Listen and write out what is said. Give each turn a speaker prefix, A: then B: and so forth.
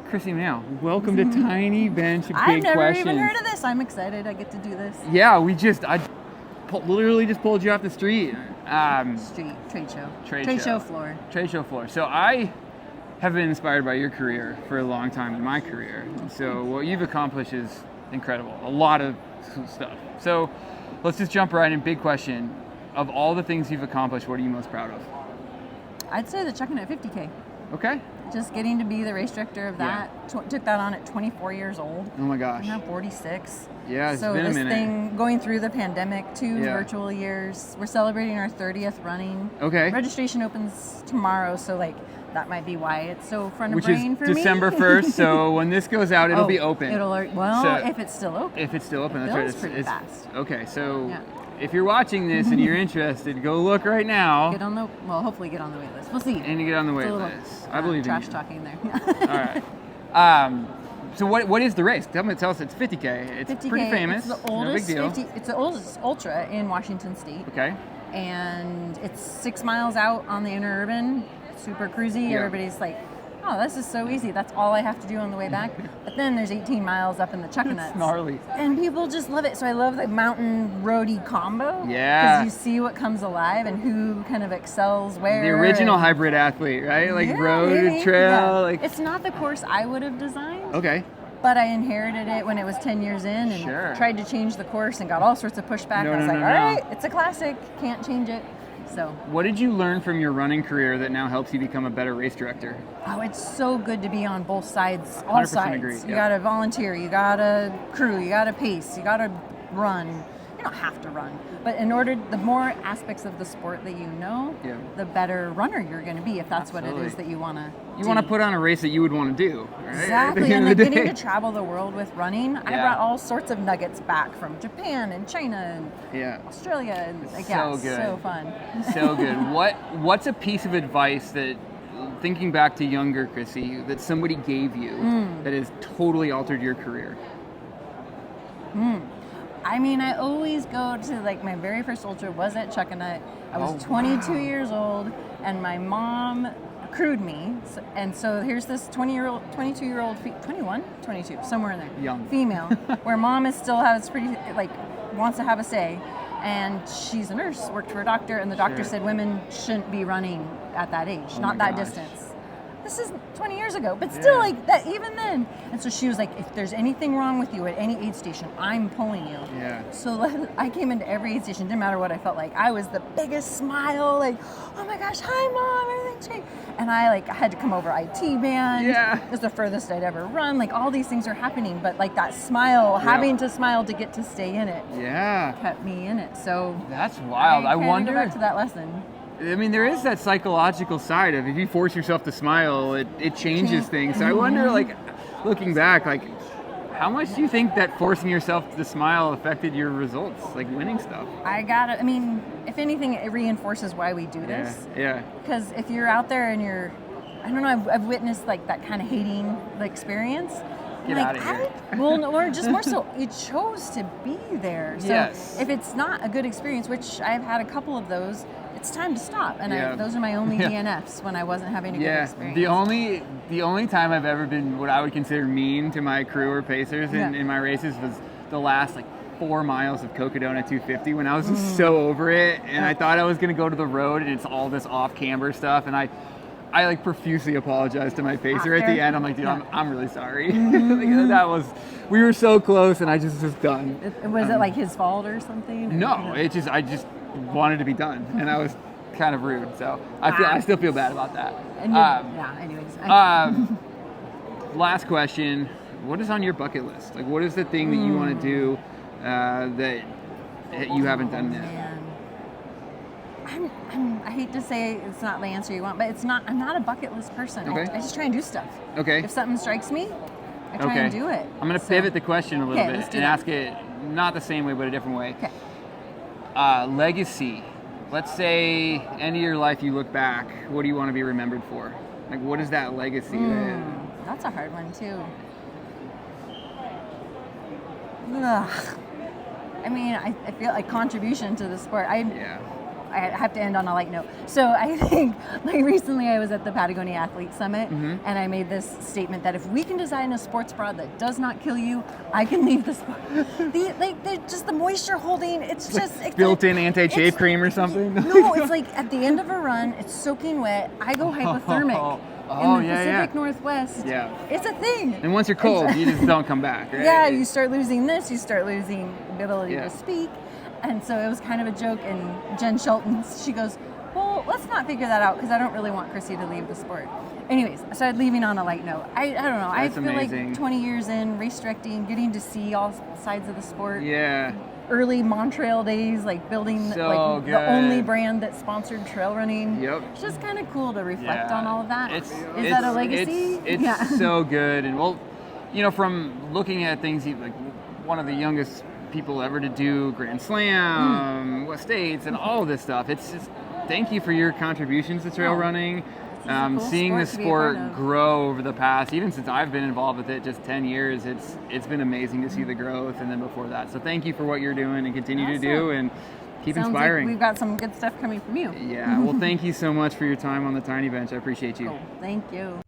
A: Krissy Moehl, welcome to Tiny Bench Big
B: I've never
A: Questions.
B: even heard of this. I'm excited I get to do this.
A: Yeah, I literally just pulled you off the street.
B: Trade show.
A: Trade
B: show floor.
A: Trade show floor. So I have been inspired by your career for a long time in my career. So what you've accomplished is incredible. A lot of stuff. So let's just jump right in. Big question. Of all the things you've accomplished, what are you most proud of?
B: I'd say the Chuckanut 50K.
A: Okay.
B: Just getting to be the race director of that. Yeah. Took that on at 24 years old.
A: Oh my gosh.
B: I'm now 46.
A: Yeah, it's
B: so
A: been a minute.
B: So this thing, going through the pandemic, 2 virtual years. We're celebrating our 30th running.
A: Okay.
B: Registration opens tomorrow, so that might be why it's so front of brain for me.
A: Which is December 1st, so when this goes out, it'll be open.
B: If it's still open.
A: If it's still open, that's right.
B: Pretty fast.
A: Okay, so if you're watching this and you're interested, go look right now.
B: Hopefully get on the wait list. We'll see.
A: And you get on the wait list. I believe in you.
B: Trash talking there.
A: All right. So what is the race? Tell us. It's 50K. It's 50K, pretty famous.
B: It's the oldest
A: no big deal.
B: It's the oldest ultra in Washington State.
A: Okay.
B: And it's 6 miles out on the interurban. Super cruisy.
A: Yeah.
B: Everybody's like, oh, this is so easy. That's all I have to do on the way back. But then there's 18 miles up in the Chuckanut.
A: It's gnarly.
B: And people just love it. So I love the mountain roadie combo.
A: Yeah.
B: Because you see what comes alive and who kind of excels where.
A: The original hybrid athlete, right? Road, trail.
B: Yeah. It's not the course I would have designed.
A: Okay.
B: But I inherited it when it was 10 years in and tried to change the course and got all sorts of pushback. I was all right, it's a classic. Can't change it. So,
A: what did you learn from your running career that now helps you become a better race director?
B: Oh, it's so good to be on both sides, all sides.
A: Agree.
B: You gotta volunteer, you gotta crew, you gotta pace, you gotta run. You don't have to run, but the more aspects of the sport that you know, the better runner you're going to be if that's what it is that you want to do.
A: You want to put on a race that you would want to do, right?
B: Exactly, and getting to travel the world with running, I brought all sorts of nuggets back from Japan and China and Australia, and so fun.
A: So good. What's a piece of advice that, thinking back to younger Chrissy, that somebody gave you that has totally altered your career?
B: I mean, I always go to my very first ultra was at Chuckanut. I was 22 years old, and my mom crewed me. So here's this 22 somewhere in there,
A: young
B: female, where mom has wants to have a say, and she's a nurse, worked for a doctor, and the doctor said women shouldn't be running at that age, not that distance. This is 20 years ago, but still that even then. And so she was like, if there's anything wrong with you at any aid station, I'm pulling you.
A: Yeah.
B: So I came into every aid station, didn't matter what I felt like. I was the biggest smile, oh my gosh, hi mom, everything's great. And I had to come over IT band.
A: Yeah.
B: It was the furthest I'd ever run. All these things are happening, but that smile, having to smile to get to stay in it.
A: Yeah.
B: Kept me in it. So
A: that's wild. I wonder.
B: Go back to that lesson.
A: I mean, there is that psychological side of if you force yourself to smile, it changes things. So I wonder, looking back, how much do you think that forcing yourself to smile affected your results, winning stuff?
B: If anything, it reinforces why we do this.
A: Yeah.
B: Because if you're out there and I've witnessed that kind of hating experience.
A: Get out of here.
B: Or just more so, you chose to be there. So if it's not a good experience, which I've had a couple of those, it's time to stop. And those are my only DNFs when I wasn't having a good experience.
A: The only time I've ever been what I would consider mean to my crew or pacers in my races was the last 4 miles of Cocodona 250 when I was just so over it, and I thought I was going to go to the road and it's all this off-camber stuff, and I profusely apologized to my pacer at the end. I'm like, dude, I'm really sorry. We were so close, and I just was done.
B: Was it his fault or something?
A: No, I just wanted to be done, and I was kind of rude. So I still feel bad about that.
B: Anyways.
A: Last question: what is on your bucket list? What is the thing that you want to do that you haven't done yet?
B: I hate to say it's not the answer you want, but I'm not a bucket list person.
A: Okay.
B: I just try and do stuff.
A: Okay.
B: If something strikes me, I try and do it.
A: I'm going to pivot the question a little bit and ask it not the same way, but a different way.
B: Okay.
A: Legacy. Let's say end of your life, you look back. What do you want to be remembered for? What is that legacy?
B: That's a hard one too. Ugh. I feel contribution to the sport. I have to end on a light note. So I think, like, recently I was at the Patagonia Athlete Summit, and I made this statement that if we can design a sports bra that does not kill you, I can leave the sport. Just the moisture holding, it's
A: built-in anti-chafe cream or something.
B: No, it's like at the end of a run, it's soaking wet. I go hypothermic. In the Pacific Northwest, it's a thing.
A: And once you're cold, you just don't come back, right?
B: Yeah, you start losing this, you start losing the ability to speak. And so it was kind of a joke, and Jen Shelton, she goes, well, let's not figure that out because I don't really want Krissy to leave the sport. Anyways, I started leaving on a light note. I don't know.
A: That's
B: I feel
A: amazing.
B: like 20 years in, race directing, getting to see all sides of the sport.
A: Yeah.
B: Early Montreal days, like building the only brand that sponsored trail running.
A: Yep.
B: It's just kind of cool to reflect on all of that. Is that a legacy?
A: It's so good. And well, you know, from looking at things, like one of the youngest people ever to do Grand Slam, West States, and all of this stuff. It's just, thank you for your contributions to trail running. Seeing the sport grow over the past, even since I've been involved with it, just 10 years, it's been amazing to see the growth, and then before that. So thank you for what you're doing and continue to do, and keep inspiring.
B: Like we've got some good stuff coming from you.
A: Yeah, well, thank you so much for your time on the Tiny Bench. I appreciate you.
B: Cool. Thank you.